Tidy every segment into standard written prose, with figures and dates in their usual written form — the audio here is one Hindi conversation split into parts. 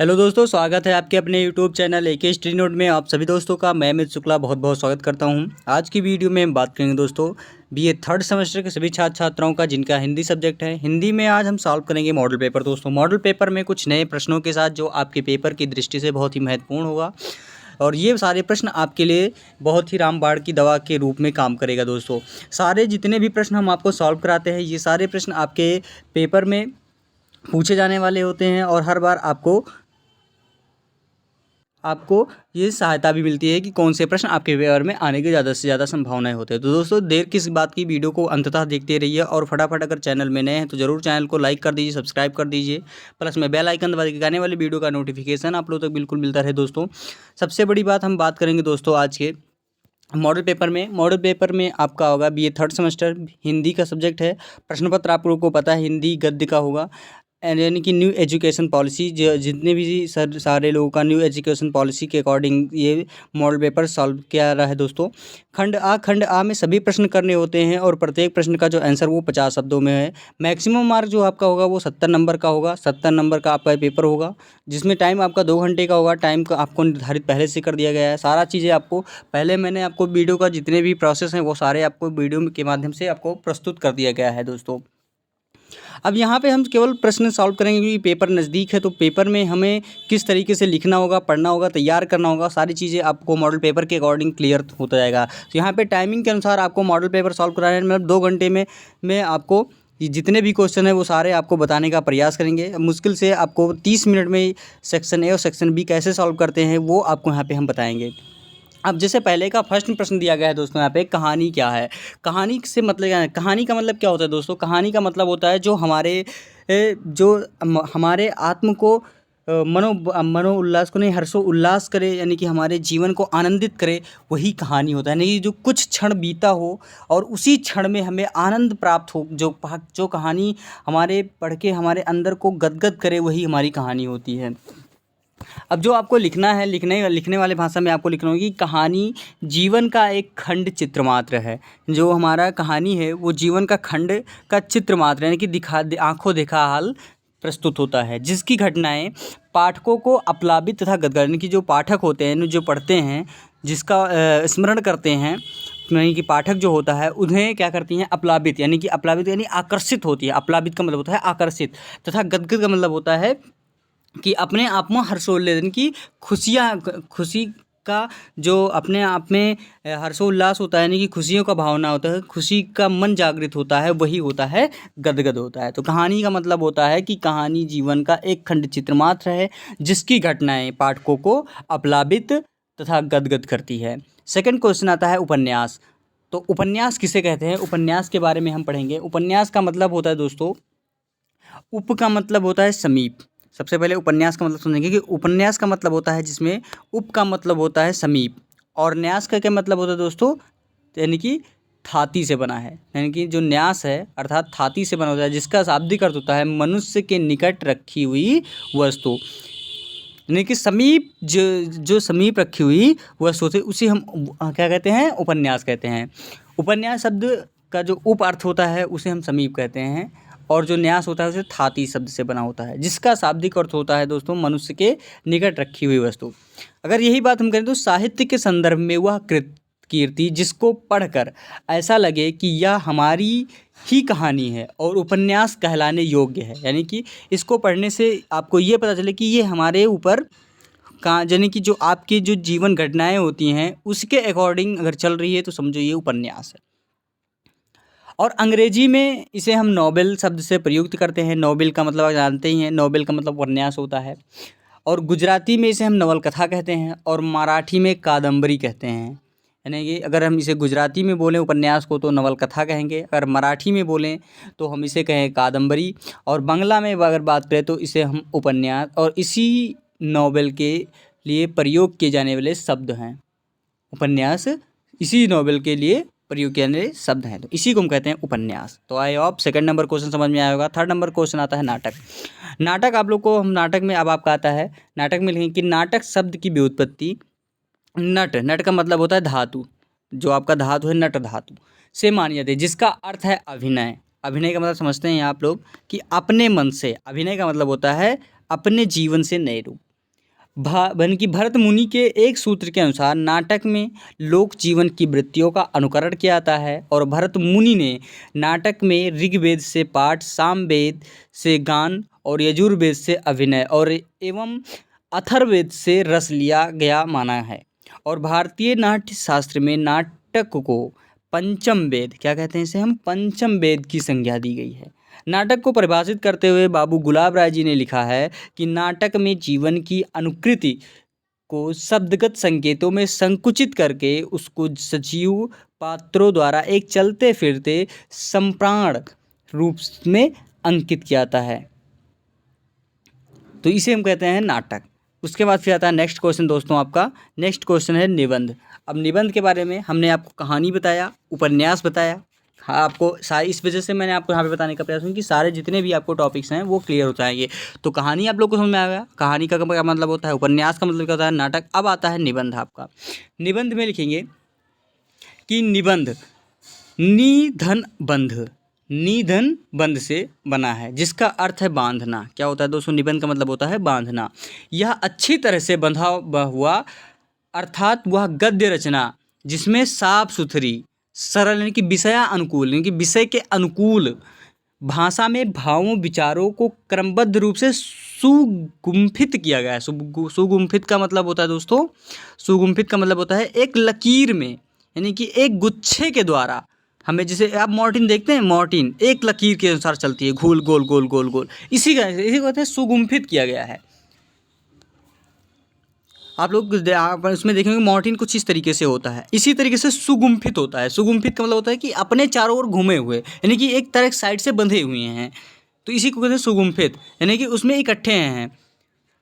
हेलो दोस्तों, स्वागत है आपके अपने YouTube channel AK study note में। आप सभी दोस्तों का मैं अमित शुक्ला बहुत बहुत स्वागत करता हूं। आज की वीडियो में हम बात करेंगे दोस्तों बीए थर्ड सेमेस्टर के सभी छात्र छात्राओं का जिनका हिंदी सब्जेक्ट है। हिंदी में आज हम सॉल्व करेंगे मॉडल पेपर। दोस्तों मॉडल पेपर में कुछ नए प्रश्नों के साथ जो आपके पेपर की दृष्टि से बहुत ही महत्वपूर्ण होगा और ये सारे प्रश्न आपके लिए बहुत ही रामबाण की दवा के रूप में काम करेगा। दोस्तों सारे जितने भी प्रश्न हम आपको सॉल्व कराते हैं ये सारे प्रश्न आपके पेपर में पूछे जाने वाले होते हैं और हर बार आपको ये सहायता भी मिलती है कि कौन से प्रश्न आपके पेपर में आने की ज़्यादा से ज़्यादा संभावनाएं होती है। तो दोस्तों देर किस बात की, वीडियो को अंततः देखते रहिए और फटाफट अगर चैनल में नए हैं तो ज़रूर चैनल को लाइक कर दीजिए, सब्सक्राइब कर दीजिए, प्लस में बेल आइकन दबा के आने वाली वीडियो का नोटिफिकेशन आप लोगों तक बिल्कुल मिलता रहे। दोस्तों सबसे बड़ी बात हम बात करेंगे दोस्तों आज के मॉडल पेपर में आपका होगा बीए थर्ड सेमेस्टर हिंदी का सब्जेक्ट है। प्रश्न पत्र आप लोगों को पता है हिंदी गद्य का होगा यानी कि न्यू एजुकेशन पॉलिसी जितने भी सारे लोगों का न्यू एजुकेशन पॉलिसी के अकॉर्डिंग ये मॉडल पेपर सॉल्व किया रहा है। दोस्तों खंड आ में सभी प्रश्न करने होते हैं और प्रत्येक प्रश्न का जो आंसर वो 50 शब्दों में है। मैक्सिमम मार्क जो आपका होगा वो 70 नंबर का होगा। 70 नंबर का आपका पेपर होगा जिसमें टाइम आपका 2 घंटे का होगा। टाइम का आपको निर्धारित पहले से कर दिया गया है। सारा चीज़ें आपको पहले मैंने आपको वीडियो का जितने भी प्रोसेस हैं वो सारे आपको वीडियो के माध्यम से आपको प्रस्तुत कर दिया गया है। दोस्तों अब यहाँ पे हम केवल प्रश्न सॉल्व करेंगे क्योंकि पेपर नज़दीक है तो पेपर में हमें किस तरीके से लिखना होगा, पढ़ना होगा, तैयार करना होगा, सारी चीज़ें आपको मॉडल पेपर के अकॉर्डिंग क्लियर होता जाएगा। तो यहाँ पे टाइमिंग के अनुसार आपको मॉडल पेपर सॉल्व कराने में मतलब 2 घंटे में आपको जितने भी क्वेश्चन है वो सारे आपको बताने का प्रयास करेंगे। मुश्किल से आपको 30 मिनट में सेक्शन ए और सेक्शन बी कैसे सॉल्व करते हैं वो आपको यहाँ पर हम बताएँगे। अब जैसे पहले का फर्स्ट प्रश्न दिया गया है दोस्तों, यहाँ पे कहानी क्या है। कहानी से मतलब क्या है, कहानी का मतलब क्या होता है दोस्तों। कहानी का मतलब होता है जो हमारे आत्म को मनो उल्लास को नहीं हर्षो उल्लास करे यानी कि हमारे जीवन को आनंदित करे, वही कहानी होता है। यानी कि जो कुछ क्षण बीता हो और उसी क्षण में हमें आनंद प्राप्त हो, जो कहानी हमारे पढ़ के हमारे अंदर को गदगद करे, वही हमारी कहानी होती है। अब जो आपको लिखना है, लिखने वाले भाषा में आपको लिखना होगा कि कहानी जीवन का एक खंड चित्र मात्र है। जो हमारा कहानी है वो जीवन का खंड का चित्र मात्र यानी कि आंखों देखा हाल प्रस्तुत होता है, जिसकी घटनाएं पाठकों को आप्लावित तथा गदगद यानी कि जो पाठक होते हैं, जो पढ़ते हैं, जिसका स्मरण करते हैं, यानी कि पाठक जो होता है उन्हें क्या करती हैं, आप्लावित यानी आकर्षित होती है। आप्लावित का मतलब होता है आकर्षित, तथा गदगद का मतलब होता है कि अपने आप में हर्षोल्लास यानी कि खुशी का जो अपने आप में हर्षोल्लास होता है यानी कि खुशियों का भावना होता है, खुशी का मन जागृत होता है, वही होता है गदगद होता है। तो कहानी का मतलब होता है कि कहानी जीवन का एक खंड चित्र मात्र है जिसकी घटनाएं पाठकों को आप्लावित तथा गदगद करती है। सेकंड क्वेश्चन आता है उपन्यास। तो उपन्यास किसे कहते हैं, उपन्यास के बारे में हम पढ़ेंगे। उपन्यास का मतलब होता है दोस्तों, उप का मतलब होता है समीप। सबसे पहले उपन्यास का मतलब समझेंगे कि उपन्यास का मतलब होता है जिसमें उप का मतलब होता है समीप और न्यास का क्या मतलब होता है दोस्तों, यानी कि थाती से बना है। यानी कि जो न्यास है अर्थात थाती से बना होता है, जिसका शाब्दिक अर्थ होता है मनुष्य के निकट रखी हुई वस्तु, यानी कि समीप जो समीप रखी हुई वस्तु होती है उसी हम क्या कहते हैं, उपन्यास कहते हैं। उपन्यास शब्द का जो उप अर्थ होता है उसे हम समीप कहते हैं और जो न्यास होता है उसे थाती शब्द से बना होता है, जिसका शाब्दिक अर्थ होता है दोस्तों मनुष्य के निकट रखी हुई वस्तु। अगर यही बात हम करें तो साहित्य के संदर्भ में वह कीर्ति जिसको पढ़कर ऐसा लगे कि यह हमारी ही कहानी है और उपन्यास कहलाने योग्य है, यानी कि इसको पढ़ने से आपको ये पता चले कि ये हमारे ऊपर यानी कि जो आपकी जो जीवन घटनाएं होती हैं उसके अकॉर्डिंग अगर चल रही है तो समझो ये उपन्यास है। और अंग्रेजी में इसे हम नॉवेल शब्द से प्रयुक्त करते हैं। नॉवेल का मतलब आप जानते ही हैं, नॉवेल का मतलब उपन्यास होता है। और गुजराती में इसे हम नवलकथा कहते हैं और मराठी में कादम्बरी कहते हैं। यानी कि अगर हम इसे गुजराती में बोलें उपन्यास को तो नवलकथा कहेंगे, अगर मराठी में बोलें तो हम इसे कहें कादम्बरी, और बांग्ला में अगर बात करें तो इसे हम उपन्यास, और इसी नॉवेल के लिए प्रयोग किए जाने वाले शब्द हैं उपन्यास, इसी नॉवेल के लिए प्रयोग किए जाने शब्द हैं, तो इसी को हम कहते हैं उपन्यास। तो I hope second number question समझ में आया होगा। थर्ड नंबर क्वेश्चन आता है नाटक। नाटक आप लोग को हम नाटक में अब आपका आता है, नाटक में लिखेंगे कि नाटक शब्द की व्युत्पत्ति नट का मतलब होता है धातु, जो आपका धातु है नट धातु से मानी जाती है, जिसका अर्थ है अभिनय। अभिनय का मतलब समझते हैं आप लोग कि अपने मन से, अभिनय का मतलब होता है अपने जीवन से नए रूप, यानी कि भरत मुनि के एक सूत्र के अनुसार नाटक में लोक जीवन की वृत्तियों का अनुकरण किया जाता है और भरत मुनि ने नाटक में ऋग्वेद से पाठ, सामवेद से गान और यजुर्वेद से अभिनय और एवं अथर्ववेद से रस लिया गया माना है। और भारतीय नाट्य शास्त्र में नाटक को पंचम वेद, क्या कहते हैं इसे हम, पंचम वेद की संज्ञा दी गई है। नाटक को परिभाषित करते हुए बाबू गुलाब राय जी ने लिखा है कि नाटक में जीवन की अनुकृति को शब्दगत संकेतों में संकुचित करके उसको सजीव पात्रों द्वारा एक चलते फिरते सम्प्राण रूप में अंकित किया जाता है, तो इसे हम कहते हैं नाटक। उसके बाद फिर आता है नेक्स्ट क्वेश्चन दोस्तों, आपका नेक्स्ट क्वेश्चन है निबंध। अब निबंध के बारे में हमने आपको कहानी बताया, उपन्यास बताया, हाँ आपको सारी, इस वजह से मैंने आपको यहाँ पे बताने का प्रयास किया कि सारे जितने भी आपको टॉपिक्स हैं वो क्लियर हो जाएंगे। तो कहानी आप लोग को समझ में आ गया, कहानी का क्या मतलब होता है, उपन्यास का मतलब क्या होता है, नाटक। अब आता है निबंध आपका। निबंध में लिखेंगे कि निबंध निधन बंध, निधन बंध से बना है, जिसका अर्थ है बांधना। क्या होता है दोस्तों, निबंध का मतलब होता है बांधना। यह अच्छी तरह से बंधा हुआ अर्थात वह गद्य रचना जिसमें साफ सुथरी, सरल यानी कि विषया अनुकूल यानी कि विषय के अनुकूल भाषा में भावों विचारों को क्रमबद्ध रूप से सुगुम्फित किया गया है। सुगुम्फित का मतलब होता है दोस्तों, सुगुम्फित का मतलब होता है एक लकीर में, यानी कि एक गुच्छे के द्वारा। हमें जैसे आप मॉर्टिन देखते हैं, मॉर्टिन एक लकीर के अनुसार चलती है, गोल गोल गोल गोल गोल, इसी को कहते हैं सुगुम्फित किया गया है। आप लोग उसमें देखेंगे मॉर्टिन कुछ इस तरीके से होता है, इसी तरीके से सुगुम्फित होता है। सुगुम्फित का मतलब होता है कि अपने चारों ओर घूमे हुए, यानी कि एक तरह साइड से बंधे हुए हैं, तो इसी को कहते हैं सुगुम्फित, यानी कि उसमें इकट्ठे हैं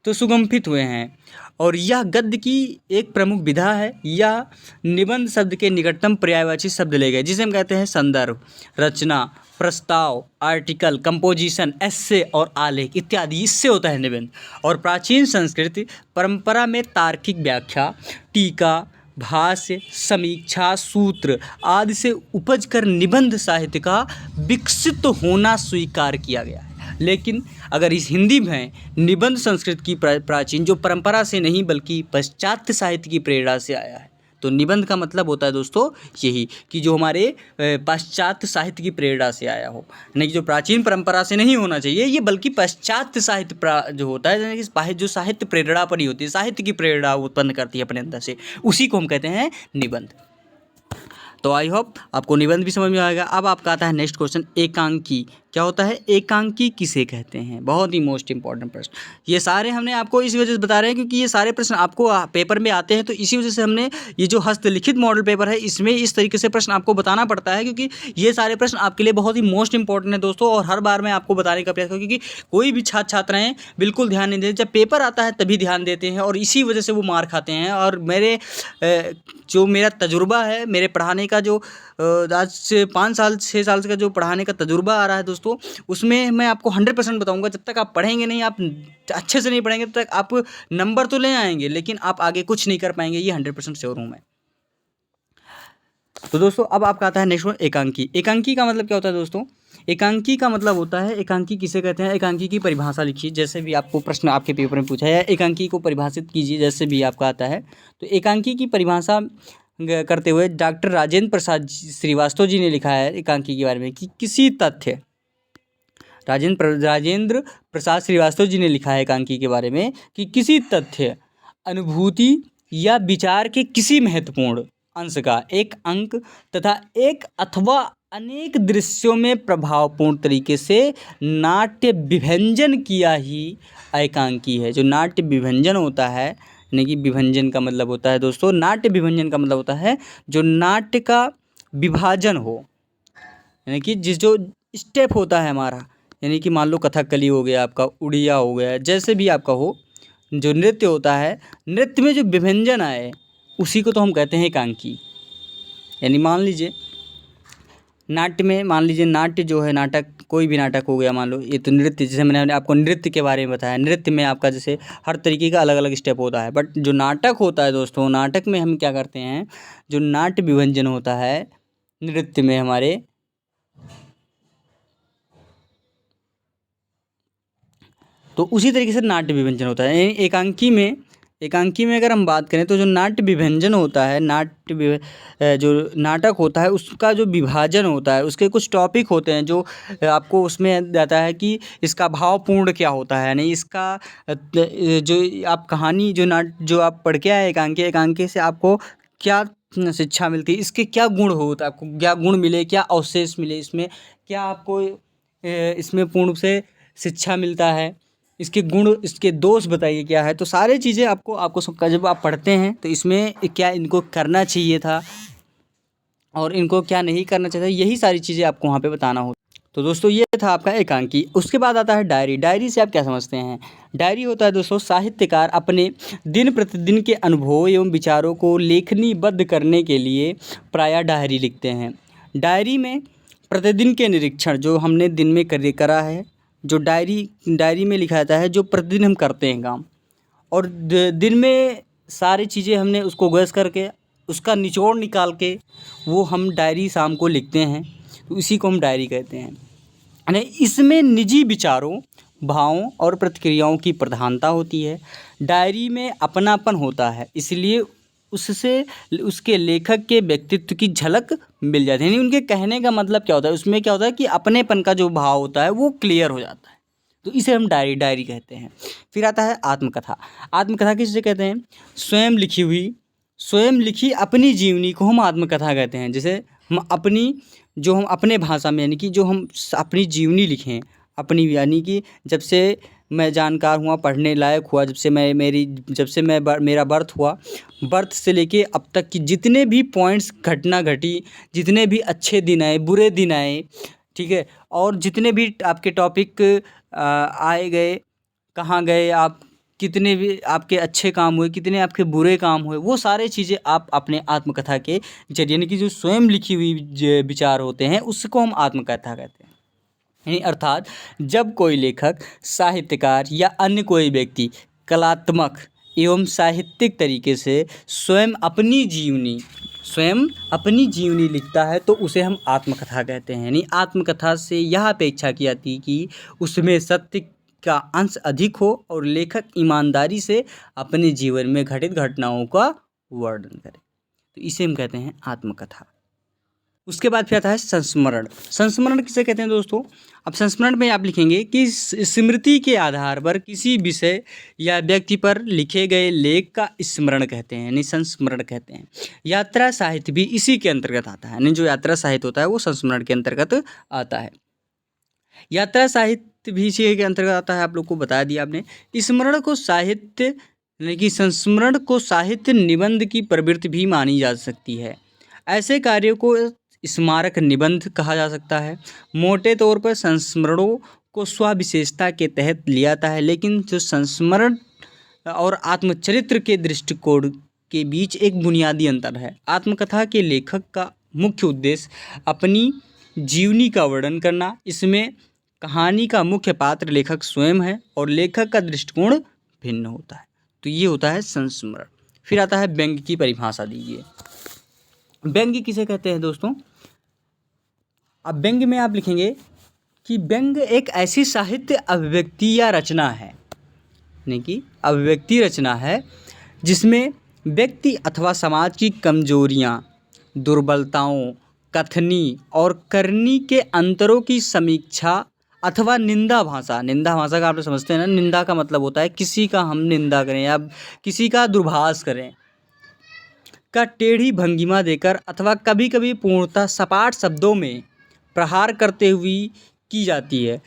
तो सुगम्फित हुए हैं। और यह गद्य की एक प्रमुख विधा है। यह निबंध शब्द के निकटतम पर्यायवाची शब्द ले गए, जिसे हम कहते हैं संदर्भ, रचना, प्रस्ताव, आर्टिकल, कंपोजिशन, एस्से और आलेख इत्यादि, इससे होता है निबंध। और प्राचीन संस्कृत परंपरा में तार्किक व्याख्या, टीका, भाष्य, समीक्षा, सूत्र आदि से उपज कर निबंध साहित्य का विकसित होना स्वीकार किया गया है। लेकिन अगर इस हिंदी में निबंध संस्कृत की प्राचीन जो परंपरा से नहीं बल्कि पाश्चात्य साहित्य की प्रेरणा से आया है। तो निबंध का मतलब होता है दोस्तों यही कि जो हमारे पाश्चात्य साहित्य की प्रेरणा से आया हो, यानी कि जो प्राचीन परंपरा से नहीं होना चाहिए ये, बल्कि पाश्चात्य साहित्य जो होता है, यानी कि जो साहित्य प्रेरणा पर ही होती है, साहित्य की प्रेरणा उत्पन्न करती है अपने अंदर से, उसी को हम कहते हैं निबंध। तो आई होप आपको निबंध भी समझ में आएगा। अब आपका आता है नेक्स्ट क्वेश्चन, एकांकी। क्या होता है एकांकी, किसे कहते हैं, बहुत ही मोस्ट इंपॉर्टेंट प्रश्न। ये सारे हमने आपको इस वजह से बता रहे हैं क्योंकि ये सारे प्रश्न आपको पेपर में आते हैं, तो इसी वजह से हमने ये जो हस्तलिखित मॉडल पेपर है इसमें इस तरीके से प्रश्न आपको बताना पड़ता है, क्योंकि ये सारे प्रश्न आपके लिए बहुत ही मोस्ट इंपॉर्टेंट है दोस्तों। और हर बार मैं आपको बताने का प्रयास करूँ, क्योंकि कोई भी छात्र छात्राएँ बिल्कुल ध्यान नहीं देते, जब पेपर आता है तभी ध्यान देते हैं और इसी वजह से वो मार खाते हैं। और जो मेरा तजुर्बा है, मेरे पढ़ाने का जो आज से 5 साल 6 साल का जो पढ़ाने का तजुर्बा आ रहा है दोस्तों, उसमें मैं आपको 100% बताऊंगा। जब तक आप पढ़ेंगे नहीं, आप अच्छे से नहीं पढ़ेंगे, तब तक आप नंबर तो ले आएंगे लेकिन आप आगे कुछ नहीं कर पाएंगे, ये 100% श्योर हूँ मैं। तो दोस्तों अब आपका आता है नेक्स्ट एकांकी। एकांकी का मतलब क्या होता है दोस्तों, एकांकी का मतलब होता है, एकांकी किसे कहते हैं, एकांकी की परिभाषा लिखिए। जैसे भी आपको प्रश्न आपके पेपर में पूछा है, एकांकी को परिभाषित कीजिए, जैसे भी आपका आता है। तो एकांकी की परिभाषा करते हुए डॉक्टर राजेंद्र प्रसाद श्रीवास्तव जी ने लिखा है एकांकी के बारे में कि किसी तथ्य, राजेंद्र प्रसाद श्रीवास्तव जी ने लिखा है एकांकी के बारे में कि किसी तथ्य, अनुभूति या विचार के किसी महत्वपूर्ण अंश का एक अंक तथा एक अथवा अनेक दृश्यों में प्रभावपूर्ण तरीके से नाट्य विभंजन किया ही एकांकी है। जो नाट्य विभंजन होता है, यानी कि विभंजन का मतलब होता है दोस्तों, नाट्य विभंजन का मतलब होता है जो नाट्य का विभाजन हो, यानी कि जो स्टेप होता है हमारा, यानी कि मान लो कथकली हो गया आपका, उड़िया हो गया, जैसे भी आपका हो, जो नृत्य होता है, नृत्य में जो विभंजन आए उसी को तो हम कहते हैं एकांकी। यानी मान लीजिए नाट्य में, मान लीजिए नाट्य जो है, नाटक कोई भी नाटक हो गया, मान लो ये तो नृत्य, जैसे मैंने आपको नृत्य के बारे में बताया, नृत्य में आपका जैसे हर तरीके का अलग अलग स्टेप होता है, बट जो नाटक होता है दोस्तों, नाटक में हम क्या करते हैं, जो नाट्य विभंजन होता है नृत्य में हमारे, तो उसी तरीके से नाट्य विभंजन होता है। एकांकी में एकांकी में अगर हम बात करें तो जो नाट्य विभंजन होता है, जो नाटक होता है उसका जो विभाजन होता है, उसके कुछ टॉपिक होते हैं जो आपको उसमें जाता है कि इसका भावपूर्ण क्या होता है, यानी इसका जो आप कहानी जो आप पढ़ के आए एकांकी से आपको क्या शिक्षा मिलती है, इसके क्या गुण होता है, आपको क्या गुण मिले, क्या अवशेष मिले, इसमें क्या आपको इसमें पूर्ण रूप से शिक्षा मिलता है, इसके गुण, इसके दोष बताइए क्या है। तो सारी चीज़ें आपको सबका जब आप पढ़ते हैं तो इसमें क्या इनको करना चाहिए था और इनको क्या नहीं करना चाहिए, यही सारी चीज़ें आपको वहाँ पे बताना होता। तो दोस्तों ये था आपका एकांकी। उसके बाद आता है डायरी। डायरी से आप क्या समझते हैं? डायरी होता है दोस्तों साहित्यकार अपने दिन प्रतिदिन के अनुभव एवं विचारों को लेखनीबद्ध करने के लिए प्रायः डायरी लिखते हैं। डायरी में प्रतिदिन के निरीक्षण जो हमने दिन में करा है, जो डायरी में लिखा जाता है, जो प्रतिदिन हम करते हैं काम, और दिन में सारी चीज़ें हमने उसको गैस करके उसका निचोड़ निकाल के वो हम डायरी शाम को लिखते हैं, तो इसी को हम डायरी कहते हैं। यानी इसमें निजी विचारों, भावों और प्रतिक्रियाओं की प्रधानता होती है। डायरी में अपनापन होता है, इसलिए उससे उसके लेखक के व्यक्तित्व की झलक मिल जाती है। यानी उनके कहने का मतलब क्या होता है, उसमें क्या होता है कि अपनेपन का जो भाव होता है वो क्लियर हो जाता है, तो इसे हम डायरी कहते हैं। फिर आता है आत्मकथा। आत्मकथा किसे कहते हैं? स्वयं लिखी अपनी जीवनी को हम आत्मकथा कहते हैं। जैसे हम अपने भाषा में, यानी कि जो हम अपनी जीवनी लिखें, अपनी, यानी कि जब से मैं जानकार हुआ, पढ़ने लायक हुआ, जब से मेरा बर्थ हुआ, बर्थ से लेके अब तक की जितने भी पॉइंट्स घटना घटी, जितने भी अच्छे दिन आए, बुरे दिन आए, ठीक है, और जितने भी आपके टॉपिक आए गए, कहाँ गए आप, कितने भी आपके अच्छे काम हुए, कितने आपके बुरे काम हुए, वो सारे चीज़ें आप अपने आत्मकथा के जरिए, यानी कि जो स्वयं लिखी हुई विचार होते हैं उसको हम आत्मकथा कहते हैं। यानी अर्थात जब कोई लेखक, साहित्यकार या अन्य कोई व्यक्ति कलात्मक एवं साहित्यिक तरीके से स्वयं अपनी जीवनी लिखता है तो उसे हम आत्मकथा कहते हैं। यानी आत्मकथा से यह अपेक्षा की जाती है कि उसमें सत्य का अंश अधिक हो और लेखक ईमानदारी से अपने जीवन में घटित घटनाओं का वर्णन करे, तो इसे हम कहते हैं आत्मकथा। उसके बाद फिर आता है संस्मरण। संस्मरण किसे कहते हैं दोस्तों? अब संस्मरण में आप लिखेंगे कि स्मृति के आधार पर किसी विषय या व्यक्ति पर लिखे गए लेख का स्मरण कहते हैं, यानी संस्मरण कहते हैं। यात्रा साहित्य भी इसी के अंतर्गत आता है, यानी जो यात्रा साहित्य होता है वो संस्मरण के अंतर्गत आता है। यात्रा साहित्य भी इसी के अंतर्गत आता है, आप लोग को बता दिया आपने। स्मरण को साहित्य, यानी कि संस्मरण को साहित्य निबंध की प्रवृत्ति भी मानी जा सकती है। ऐसे कार्यों को स्मारक निबंध कहा जा सकता है। मोटे तौर पर संस्मरणों को स्वविशेषता के तहत लिया जाता है, लेकिन जो संस्मरण और आत्मचरित्र के दृष्टिकोण के बीच एक बुनियादी अंतर है। आत्मकथा के लेखक का मुख्य उद्देश्य अपनी जीवनी का वर्णन करना, इसमें कहानी का मुख्य पात्र लेखक स्वयं है और लेखक का दृष्टिकोण भिन्न होता है, तो ये होता है संस्मरण। फिर आता है व्यंग्य की परिभाषा दीजिए। व्यंग्य किसे कहते हैं दोस्तों? अब व्यंग्य में आप लिखेंगे कि व्यंग्य एक ऐसी साहित्य अभिव्यक्ति या रचना है, यानी कि अभिव्यक्ति रचना है जिसमें व्यक्ति अथवा समाज की कमजोरियां, दुर्बलताओं, कथनी और करनी के अंतरों की समीक्षा अथवा निंदा भाषा का आप लोग समझते हैं ना, निंदा का मतलब होता है किसी का हम निंदा करें या किसी का दुर्भाष करें, का टेढ़ी भंगिमा देकर अथवा कभी कभी पूर्णतः सपाट शब्दों में प्रहार करते हुए की जाती है।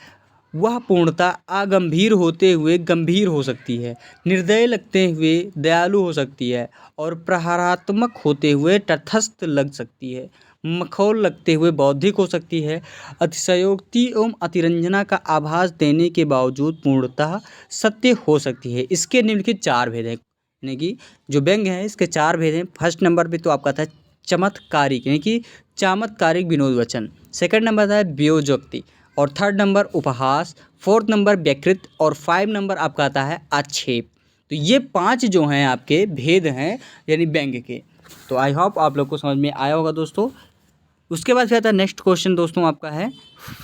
वह पूर्णतः अगंभीर होते हुए गंभीर हो सकती है, निर्दय लगते हुए दयालु हो सकती है और प्रहारात्मक होते हुए तटस्थ लग सकती है, मखौल लगते हुए बौद्धिक हो सकती है, अतिशयोक्ति एवं अतिरंजना का आभास देने के बावजूद पूर्णतः सत्य हो सकती है। इसके निम्नलिखित 4 भेद हैं, यानी कि जो व्यंग्य है इसके 4 भेद हैं। फर्स्ट नंबर पे तो आपका था चमत्कारिक, यानी कि चमत्कारिक विनोद वचन। सेकंड नंबर था व्योजोक्ति और थर्ड नंबर उपहास, फोर्थ नंबर व्याकृत और 5 नंबर आपका आता है आक्षेप। तो ये 5 जो हैं आपके भेद हैं यानी व्यंग्य के। तो आई होप आप लोग को समझ में आया होगा दोस्तों। उसके बाद फिर आता है नेक्स्ट क्वेश्चन दोस्तों आपका है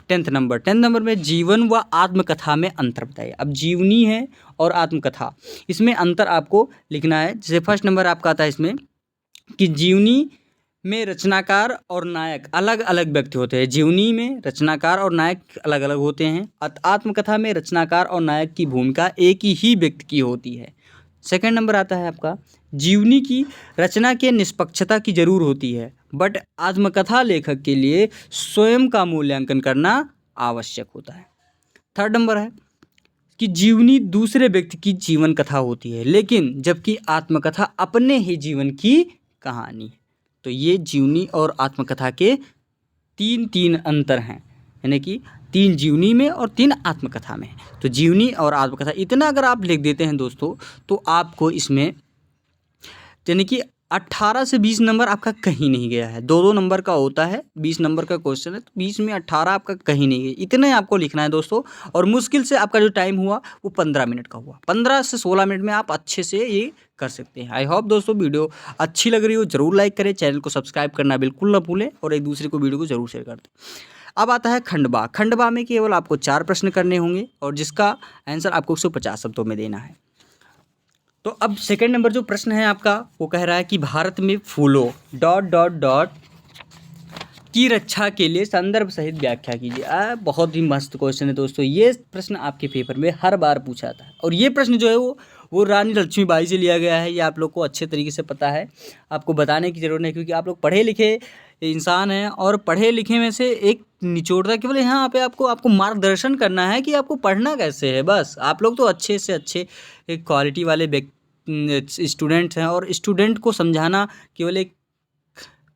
10th नंबर में जीवन व आत्मकथा में अंतर बताइए। अब जीवनी है और आत्मकथा, इसमें अंतर आपको लिखना है। जैसे फर्स्ट नंबर आपका आता है इसमें कि जीवनी में रचनाकार और नायक अलग अलग व्यक्ति होते हैं। जीवनी में रचनाकार और नायक अलग अलग होते हैं। आत्मकथा में रचनाकार और नायक की भूमिका एक ही व्यक्ति की होती है। सेकंड नंबर आता है आपका जीवनी की रचना के निष्पक्षता की जरूर होती है, बट आत्मकथा लेखक के लिए स्वयं का मूल्यांकन करना आवश्यक होता है। थर्ड नंबर है कि जीवनी दूसरे व्यक्ति की जीवन कथा होती है, लेकिन जबकि आत्मकथा अपने ही जीवन की कहानी है। तो ये जीवनी और आत्मकथा के तीन अंतर हैं, यानी कि 3 जीवनी में और 3 आत्मकथा में। तो जीवनी और आत्मकथा इतना अगर आप लिख देते हैं दोस्तों, तो आपको इसमें यानी कि 18 से 20 नंबर आपका कहीं नहीं गया है। 2-2 नंबर का होता है, 20 नंबर का क्वेश्चन है, तो 20 में 18 आपका कहीं नहीं गया। इतने आपको लिखना है दोस्तों। और मुश्किल से आपका जो टाइम हुआ वो 15 मिनट का हुआ। 15 से 16 मिनट में आप अच्छे से ये कर सकते हैं। आई होप दोस्तों वीडियो अच्छी लग रही हो, ज़रूर लाइक करें, चैनल को सब्सक्राइब करना बिल्कुल ना भूलें और एक दूसरे को वीडियो को ज़रूर शेयर कर दें। अब आता है खंडवा। खंडवा में केवल आपको 4 प्रश्न करने होंगे और जिसका आंसर आपको 150 शब्दों में देना है। तो अब सेकंड नंबर जो प्रश्न है आपका वो कह रहा है कि भारत में फूलों ... की रक्षा के लिए संदर्भ सहित व्याख्या कीजिए। बहुत ही मस्त क्वेश्चन है दोस्तों। ये प्रश्न आपके पेपर में हर बार पूछा जाता है और ये प्रश्न जो है वो रानी लक्ष्मीबाई से लिया गया है। ये आप लोग को अच्छे तरीके से पता है, आपको बताने की ज़रूरत नहीं, क्योंकि आप लोग पढ़े लिखे इंसान हैं और पढ़े लिखे में से एक निचोड़ता केवल यहाँ पे आपको मार्गदर्शन करना है कि आपको पढ़ना कैसे है। बस आप लोग तो अच्छे से अच्छे एक क्वालिटी वाले स्टूडेंट्स हैं और स्टूडेंट को समझाना केवल एक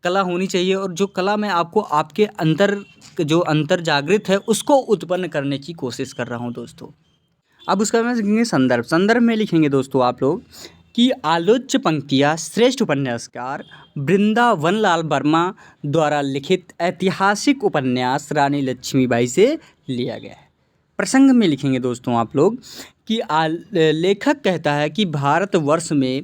कला होनी चाहिए, और जो कला मैं आपको आपके अंतर जो अंतर जागृत है उसको उत्पन्न करने की कोशिश कर रहा हूँ दोस्तों। अब उसका मैं लिखेंगे संदर्भ में लिखेंगे दोस्तों आप लोग कि आलोच्य पंक्तियाँ श्रेष्ठ उपन्यासकार वृंदावन लाल वर्मा द्वारा लिखित ऐतिहासिक उपन्यास रानी लक्ष्मीबाई से लिया गया है। प्रसंग में लिखेंगे दोस्तों आप लोग कि लेखक कहता है कि भारतवर्ष में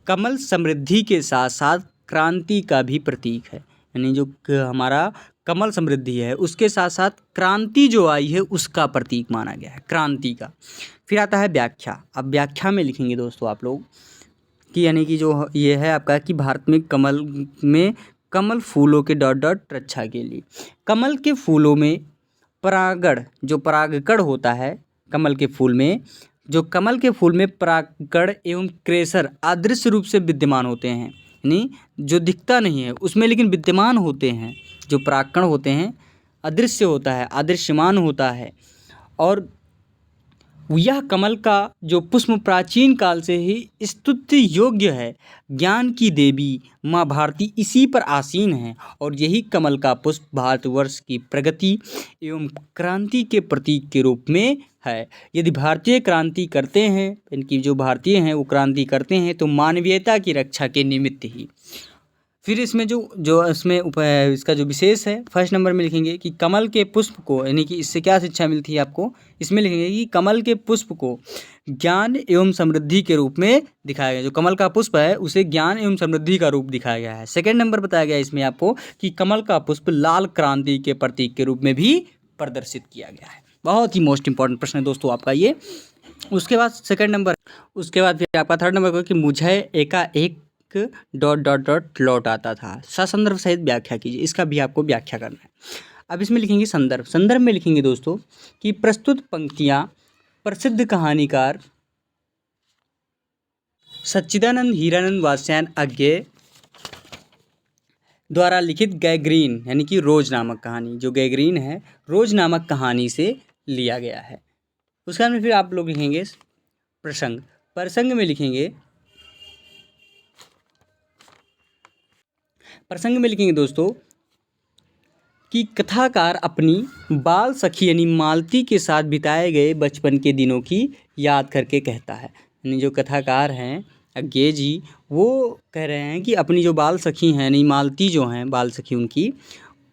कमल समृद्धि के साथ साथ क्रांति का भी प्रतीक है, यानी जो हमारा कमल समृद्धि है उसके साथ साथ क्रांति जो आई है उसका प्रतीक माना गया है, क्रांति का। फिर आता है व्याख्या। अब व्याख्या में लिखेंगे दोस्तों आप लोग कि यानी कि जो ये है आपका कि भारत में कमल फूलों के ... रक्षा के लिए कमल के फूलों में परागण जो परागकण होता है, कमल के फूल में परागकण एवं क्रेसर अदृश्य रूप से विद्यमान होते हैं, यानी जो दिखता नहीं है उसमें लेकिन विद्यमान होते हैं। जो परागकण होते हैं अदृश्य होता है, अदृश्यमान होता है। और यह कमल का जो पुष्प प्राचीन काल से ही स्तुत्य योग्य है। ज्ञान की देवी माँ भारती इसी पर आसीन है और यही कमल का पुष्प भारतवर्ष की प्रगति एवं क्रांति के प्रतीक के रूप में है। यदि भारतीय क्रांति करते हैं, इनकी जो भारतीय हैं वो क्रांति करते हैं तो मानवीयता की रक्षा के निमित्त ही। फिर इसमें जो इसमें इसका जो विशेष है फर्स्ट नंबर में लिखेंगे कि कमल के पुष्प को, यानी कि इससे क्या शिक्षा मिलती है आपको, इसमें लिखेंगे कि कमल के पुष्प को ज्ञान एवं समृद्धि के रूप में दिखाया गया। जो कमल का पुष्प है उसे ज्ञान एवं समृद्धि का रूप दिखाया गया है। सेकंड नंबर बताया गया इसमें आपको कि कमल का पुष्प लाल क्रांति के प्रतीक के रूप में भी प्रदर्शित किया गया है। बहुत ही मोस्ट इंपॉर्टेंट प्रश्न है दोस्तों आपका ये। उसके बाद सेकंड नंबर, उसके बाद फिर आपका थर्ड नंबर कि मुझे एकाएक ... लौट आता था। ससंदर्भ सहित व्याख्या कीजिए। इसका भी आपको व्याख्या करना है। अब इसमें लिखेंगे संदर्भ में लिखेंगे दोस्तों कि प्रस्तुत पंक्तियाँ प्रसिद्ध कहानीकार सच्चिदानंद हीरानंद वात्स्यायन अज्ञे द्वारा लिखित गैग्रीन, यानी कि रोज नामक कहानी, जो गैग्रीन है रोज नामक कहानी से लिया गया है। उसके बाद फिर आप लोग लिखेंगे प्रसंग में लिखेंगे दोस्तों कि कथाकार अपनी बाल सखी यानी मालती के साथ बिताए गए बचपन के दिनों की याद करके कहता है। यानी जो कथाकार हैं अज्ञे जी वो कह रहे हैं कि अपनी जो बाल सखी हैं यानी मालती जो हैं बाल सखी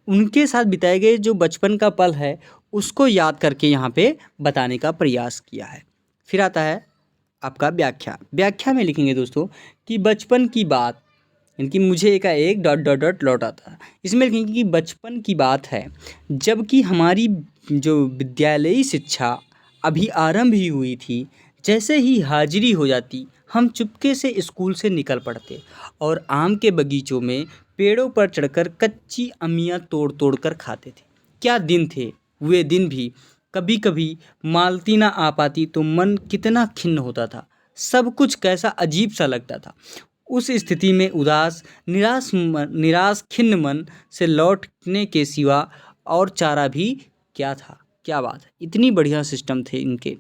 उनके साथ बिताए गए जो बचपन का पल है उसको याद करके यहाँ पे बताने का प्रयास किया है। फिर आता है आपका व्याख्या में लिखेंगे दोस्तों कि बचपन की बात इनकी मुझे एकाएक डॉट डॉट डॉट लौट आता है। इसमें लिखेंगे कि बचपन की बात है, जबकि हमारी जो विद्यालयी शिक्षा अभी आरंभ ही हुई थी। जैसे ही हाजिरी हो जाती, हम चुपके से स्कूल से निकल पड़ते और आम के बगीचों में पेड़ों पर चढ़कर कच्ची अम्मियाँ तोड़ तोड़ कर खाते थे। क्या दिन थे वे दिन भी। कभी कभी मालती ना आ पाती तो मन कितना खिन्न होता था। सब कुछ कैसा अजीब सा लगता था। उस स्थिति में उदास निराश खिन्न मन से लौटने के सिवा और चारा भी क्या था। क्या बात है, इतनी बढ़िया सिस्टम थे इनके,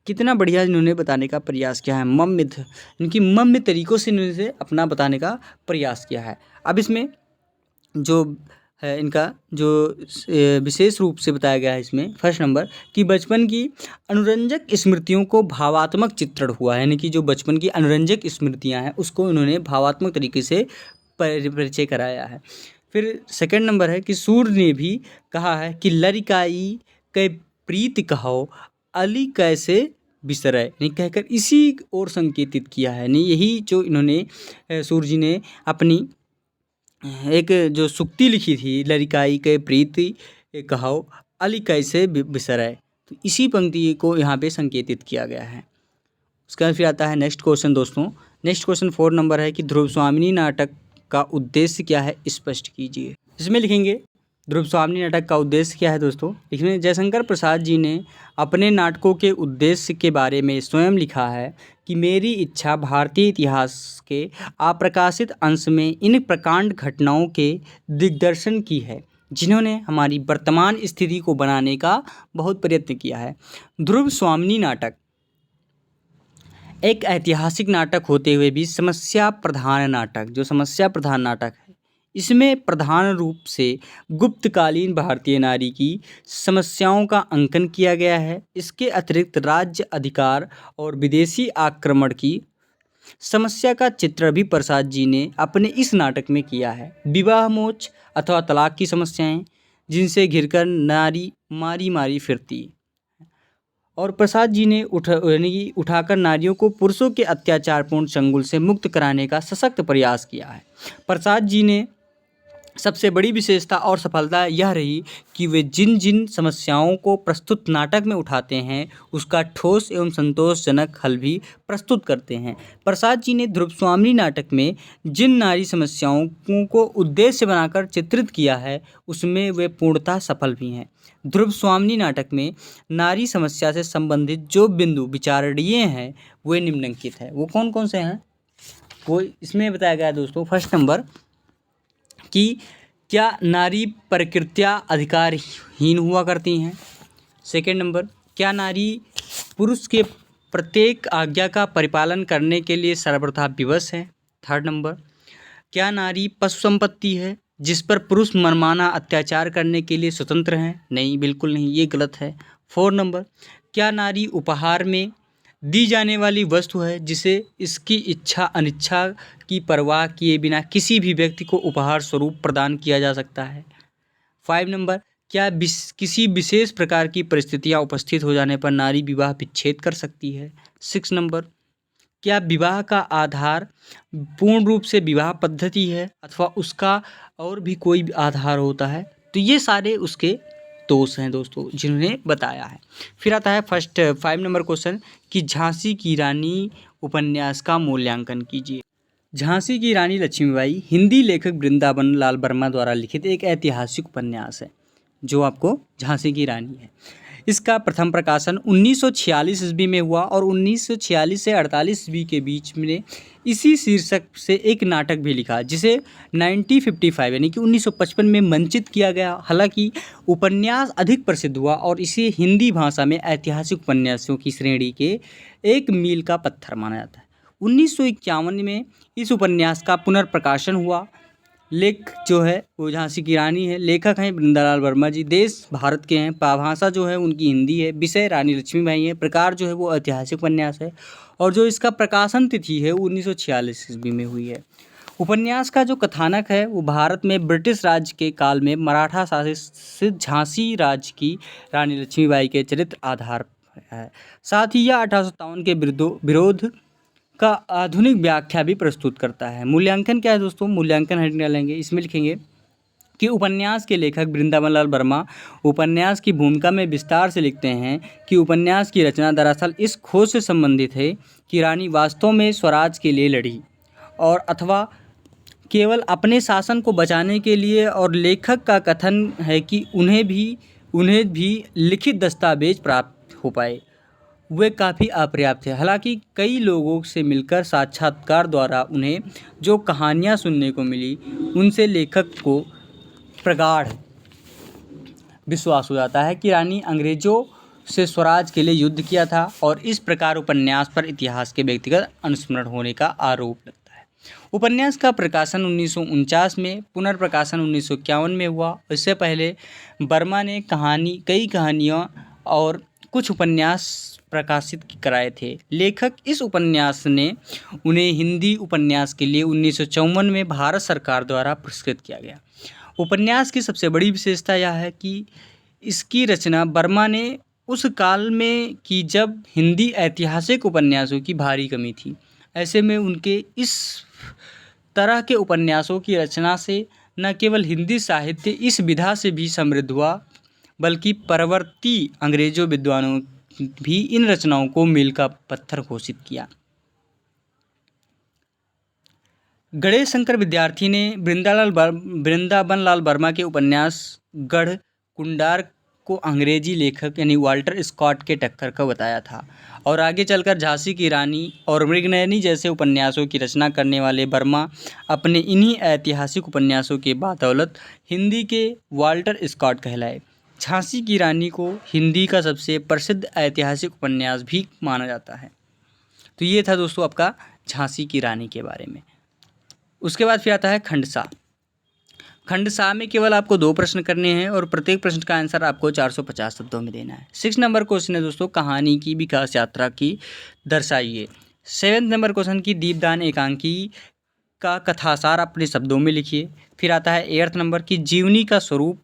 कितना बढ़िया इन्होंने बताने का प्रयास किया है। इनकी मम्य तरीक़ों से इन्होंने अपना बताने का प्रयास किया है। अब इसमें जो है इनका जो विशेष रूप से बताया गया है इसमें फर्स्ट नंबर कि बचपन की अनुरंजक स्मृतियों को भावात्मक चित्रण हुआ है, यानी कि जो बचपन की अनुरंजक स्मृतियां हैं उसको इन्होंने भावात्मक तरीके से परिचय कराया है। फिर सेकंड नंबर है कि सूर्य ने भी कहा है कि लरिकाई कै प्रीत कहो अली कैसे बिसरे, नहीं कहकर इसी ओर संकेतित किया है। नहीं, यही जो इन्होंने सूर्य जी ने अपनी एक जो सुक्ति लिखी थी, लरिकाई के प्रीति कहो अली कैसे बिसरे, तो इसी पंक्ति को यहाँ पे संकेतित किया गया है। उसके बाद फिर आता है नेक्स्ट क्वेश्चन दोस्तों। नेक्स्ट क्वेश्चन 4 नंबर है कि ध्रुव स्वामिनी नाटक का उद्देश्य क्या है, स्पष्ट कीजिए। इसमें लिखेंगे ध्रुव स्वामिनी नाटक का उद्देश्य क्या है दोस्तों। इसमें जयशंकर प्रसाद जी ने अपने नाटकों के उद्देश्य के बारे में स्वयं लिखा है कि मेरी इच्छा भारतीय इतिहास के अप्रकाशित अंश में इन प्रकांड घटनाओं के दिग्दर्शन की है जिन्होंने हमारी वर्तमान स्थिति को बनाने का बहुत प्रयत्न किया है। ध्रुव स्वामिनी नाटक एक ऐतिहासिक नाटक होते हुए भी समस्या प्रधान नाटक है। इसमें प्रधान रूप से गुप्तकालीन भारतीय नारी की समस्याओं का अंकन किया गया है। इसके अतिरिक्त राज्य अधिकार और विदेशी आक्रमण की समस्या का चित्रण भी प्रसाद जी ने अपने इस नाटक में किया है। विवाह मोच अथवा तलाक की समस्याएं जिनसे घिरकर नारी मारी मारी फिरती, और प्रसाद जी ने उठाकर नारियों को पुरुषों के अत्याचारपूर्ण चंगुल से मुक्त कराने का सशक्त प्रयास किया है। प्रसाद जी ने सबसे बड़ी विशेषता और सफलता यह रही कि वे जिन जिन समस्याओं को प्रस्तुत नाटक में उठाते हैं उसका ठोस एवं संतोषजनक हल भी प्रस्तुत करते हैं। प्रसाद जी ने ध्रुव स्वामिनी नाटक में जिन नारी समस्याओं को उद्देश्य बनाकर चित्रित किया है उसमें वे पूर्णतः सफल भी हैं। ध्रुव स्वामिनी नाटक में नारी समस्या से संबंधित जो बिंदु विचारणीय हैं वे निम्नलिखित हैं। वो कौन कौन से हैं, वो इसमें बताया गया है दोस्तों। फर्स्ट नंबर कि क्या नारी प्रकृत्या अधिकारहीन हुआ करती हैं। सेकंड नंबर, क्या नारी पुरुष के प्रत्येक आज्ञा का परिपालन करने के लिए सर्वथा विवश है। थर्ड नंबर, क्या नारी पशु संपत्ति है जिस पर पुरुष मनमाना अत्याचार करने के लिए स्वतंत्र हैं। नहीं, बिल्कुल नहीं, ये गलत है। फोर नंबर, क्या नारी उपहार में दी जाने वाली वस्तु है जिसे इसकी इच्छा अनिच्छा की परवाह किए बिना किसी भी व्यक्ति को उपहार स्वरूप प्रदान किया जा सकता है। 5 नंबर, क्या किसी विशेष प्रकार की परिस्थितियां उपस्थित हो जाने पर नारी विवाह विच्छेद कर सकती है। 6 नंबर, क्या विवाह का आधार पूर्ण रूप से विवाह पद्धति है अथवा उसका और भी कोई आधार होता है। तो ये सारे उसके दोष हैं दोस्तों जिन्होंने बताया है। फिर आता है 5 नंबर क्वेश्चन कि झांसी की रानी उपन्यास का मूल्यांकन कीजिए। झांसी की रानी लक्ष्मीबाई हिंदी लेखक वृंदावन लाल वर्मा द्वारा लिखित एक ऐतिहासिक उपन्यास है जो आपको झांसी की रानी है। इसका प्रथम प्रकाशन 1946 ईस्वी में हुआ और 1946 से 48 ईस्वी के बीच में इसी शीर्षक से एक नाटक भी लिखा जिसे 1955 यानी कि 1955 में मंचित किया गया। हालांकि उपन्यास अधिक प्रसिद्ध हुआ और इसे हिंदी भाषा में ऐतिहासिक उपन्यासों की श्रेणी के एक मील का पत्थर माना जाता है। 1951 में इस उपन्यास का पुनर्प्रकाशन हुआ। लेख जो है वो झांसी की रानी है। लेखक हैं वृंदालाल वर्मा जी। देश भारत के हैं। भाषा जो है उनकी हिंदी है। विषय रानी लक्ष्मीबाई है। प्रकार जो है वो ऐतिहासिक उपन्यास है और जो इसका प्रकाशन तिथि है वो 1946 ईस्वी में हुई है। उपन्यास का जो कथानक है वो भारत में ब्रिटिश राज के काल में मराठा शासित झांसी राज्य की रानी लक्ष्मीबाई के चरित्र आधार है। साथ ही यह 1857 के विरोध का आधुनिक व्याख्या भी प्रस्तुत करता है। मूल्यांकन क्या है दोस्तों? मूल्यांकन हेडिंग डालेंगे, इसमें लिखेंगे कि उपन्यास के लेखक वृंदावन लाल वर्मा उपन्यास की भूमिका में विस्तार से लिखते हैं कि उपन्यास की रचना दरअसल इस खोज से संबंधित है कि रानी वास्तव में स्वराज के लिए लड़ी और अथवा केवल अपने शासन को बचाने के लिए, और लेखक का कथन है कि उन्हें भी लिखित दस्तावेज प्राप्त हो पाए वे काफ़ी अपर्याप्त थे। हालांकि कई लोगों से मिलकर साक्षात्कार द्वारा उन्हें जो कहानियां सुनने को मिली उनसे लेखक को प्रगाढ़ विश्वास हो जाता है कि रानी अंग्रेजों से स्वराज के लिए युद्ध किया था, और इस प्रकार उपन्यास पर इतिहास के व्यक्तिगत अनुस्मरण होने का आरोप लगता है। उपन्यास का प्रकाशन 1949 में, पुनर्प्रकाशन 1951 में हुआ। इससे पहले वर्मा ने कई कहानियाँ और कुछ उपन्यास प्रकाशित कराए थे। लेखक इस उपन्यास ने उन्हें हिंदी उपन्यास के लिए 1954 में भारत सरकार द्वारा पुरस्कृत किया गया। उपन्यास की सबसे बड़ी विशेषता यह है कि इसकी रचना वर्मा ने उस काल में की जब हिंदी ऐतिहासिक उपन्यासों की भारी कमी थी। ऐसे में उनके इस तरह के उपन्यासों की रचना से न केवल हिंदी साहित्य इस विधा से भी समृद्ध हुआ, बल्कि परवर्ती अंग्रेजों विद्वानों भी इन रचनाओं को मील का पत्थर घोषित किया। गणेश शंकर विद्यार्थी ने वृंदावन लाल वर्मा के उपन्यास गढ़ कुंडार को अंग्रेजी लेखक यानी वाल्टर स्कॉट के टक्कर का बताया था, और आगे चलकर झांसी की रानी और मृगनयनी जैसे उपन्यासों की रचना करने वाले वर्मा अपने इन्हीं ऐतिहासिक उपन्यासों के बदौलत हिंदी के वाल्टर स्कॉट कहलाए। झांसी की रानी को हिंदी का सबसे प्रसिद्ध ऐतिहासिक उपन्यास भी माना जाता है। तो ये था दोस्तों आपका झांसी की रानी के बारे में। उसके बाद फिर आता है खंड सा। खंड सा में केवल आपको 2 प्रश्न करने हैं और प्रत्येक प्रश्न का आंसर आपको 450 शब्दों में देना है। 6 नंबर क्वेश्चन है दोस्तों, कहानी की विकास यात्रा की दर्शाइए। 7 नंबर क्वेश्चन की दीपदान एकांकी का कथासार अपने शब्दों में लिखिए। फिर आता है 8 नंबर की जीवनी का स्वरूप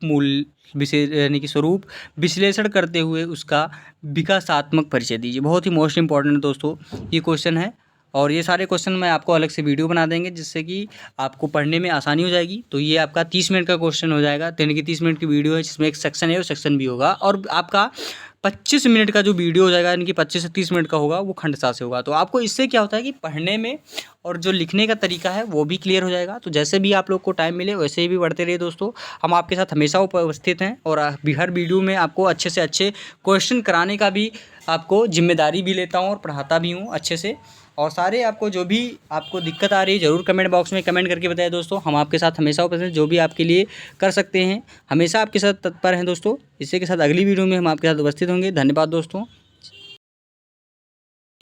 विश्लेषण करते हुए उसका विकासात्मक परिचय दीजिए। बहुत ही मोस्ट इंपॉर्टेंट दोस्तों ये क्वेश्चन है, और ये सारे क्वेश्चन मैं आपको अलग से वीडियो बना देंगे जिससे कि आपको पढ़ने में आसानी हो जाएगी। तो ये आपका 30 मिनट का क्वेश्चन हो जाएगा, यानी कि 30 मिनट की वीडियो है जिसमें एक सेक्शन है और सेक्शन भी होगा, और आपका 25 मिनट का जो वीडियो हो जाएगा यानी कि 25 से 30 मिनट का होगा वो खंडसा से होगा। तो आपको इससे क्या होता है कि पढ़ने में और जो लिखने का तरीका है वो भी क्लियर हो जाएगा। तो जैसे भी आप लोग को टाइम मिले वैसे ही भी पढ़ते रहिए दोस्तों, हम आपके साथ हमेशा उपस्थित हैं, और हर वीडियो में आपको अच्छे से अच्छे क्वेश्चन कराने का भी आपको जिम्मेदारी भी लेता हूँ और पढ़ाता भी हूँ अच्छे से। और सारे आपको जो भी आपको दिक्कत आ रही है ज़रूर कमेंट बॉक्स में कमेंट करके बताएं दोस्तों, हम आपके साथ हमेशा उपस्थित हैं, जो भी आपके लिए कर सकते हैं हमेशा आपके साथ तत्पर हैं दोस्तों। इसी के साथ अगली वीडियो में हम आपके साथ उपस्थित होंगे। धन्यवाद दोस्तों।